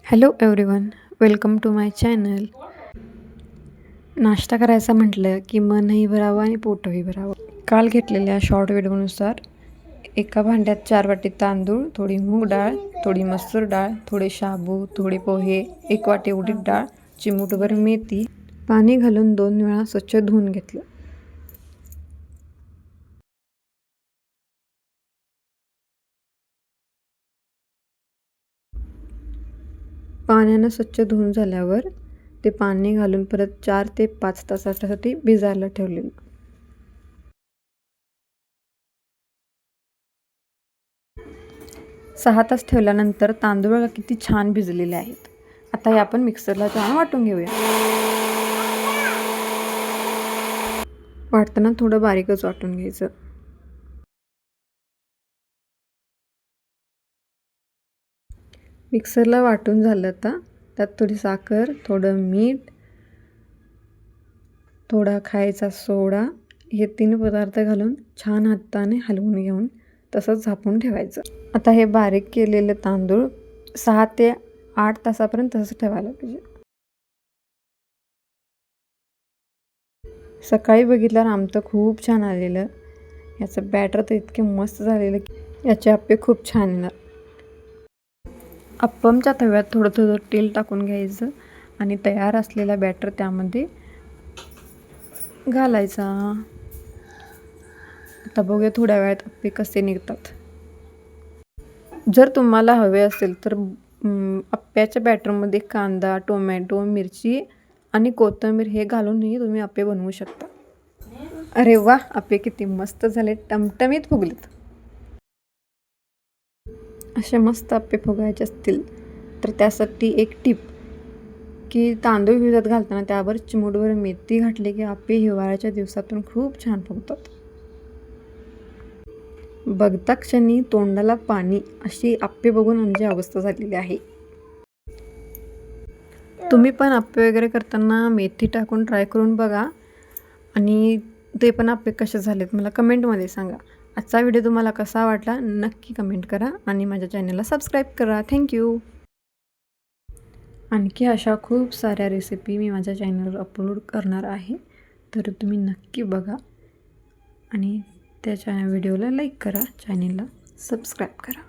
Hello everyone, welcome to my channel. नाश्ता करायचा म्हटलं की मनही भरावं आणि पोटही भरावं. काल घेतलेल्या शॉर्ट व्हिडिओनुसार एका भांड्यात 4 वाटी तांदूळ, थोडी मूग डाळ, थोडी मसूर डाळ, थोडे शाबू, थोडे पोहे, 1 वाटी उडीद डाळ, चिमूटभर मेथी, पाणी घालून 2 वेळा स्वच्छ धुवून घेतलं. पाण्यानं स्वच्छ धुवून झाल्यावर ते पाणी घालून परत 4 ते 5 तासासाठी भिजायला ठेवलेलं. सहा तास ठेवल्यानंतर तांदूळ किती छान भिजलेले आहेत. आता हे आपण मिक्सरला छान वाटून घेऊया. वाटताना थोडं बारीकच वाटून घ्यायचं. मिक्सरला वाटून झालं आता त्यात थोडी साखर, थोडं मीठ, थोडा खायचा सोडा हे 3 पदार्थ घालून छान हाताने हलवून घेऊन तसंच झाकून ठेवायचं. आता हे बारीक केलेलं तांदूळ 6 ते 8 तासापर्यंत तसंच ठेवायला पाहिजे. सकाळी बघितल्यावर आमचं खूप छान आलेलं. याचं बॅटर तर इतके मस्त झालेलं की याचे अप्पे खूप छान येणार. अप्पमच्या तव्यात थोडं थोडं तेल टाकून घ्यायचं आणि तयार असलेला बॅटर त्यामध्ये घालायचा. आता बघूया थोड्या वेळात अप्पे कसे निघतात. जर तुम्हाला हवे असेल तर अप्प्याच्या बॅटरमध्ये कांदा, टोमॅटो, मिरची आणि कोथिंबीर हे घालूनही तुम्ही अप्पे बनवू शकता. अरे वा, अप्पे किती मस्त झाले, टमटमीत फुगलेत. असे मस्त अप्पे फुगायचे असतील तर त्यासाठी एक टिप की तांदूळ भिजत घालताना त्यावर चिमूटभर मेथी घातली की अप्पे हिवाळ्याच्या दिवसातून खूप छान फुगतात. बघता क्षणी तोंडाला पाणी अशी अप्पे बघून आमची अवस्था झालेली आहे. तुम्ही पण अप्पे वगैरे करताना मेथी टाकून ट्राय करून बघा आणि ते पण अप्पे कसे झालेत मला कमेंटमध्ये सांगा. आजचा व्हिडिओ तुम्हाला कसा वाटला नक्की कमेंट करा आणि माझ्या चॅनलला सबस्क्राईब करा. थँक्यू. आणखी अशा खूप साऱ्या रेसिपी मी माझ्या चॅनलवर अपलोड करणार आहे, तर तुम्ही नक्की बघा आणि त्याच्या व्हिडिओला लाईक करा, चॅनलला सबस्क्राईब करा.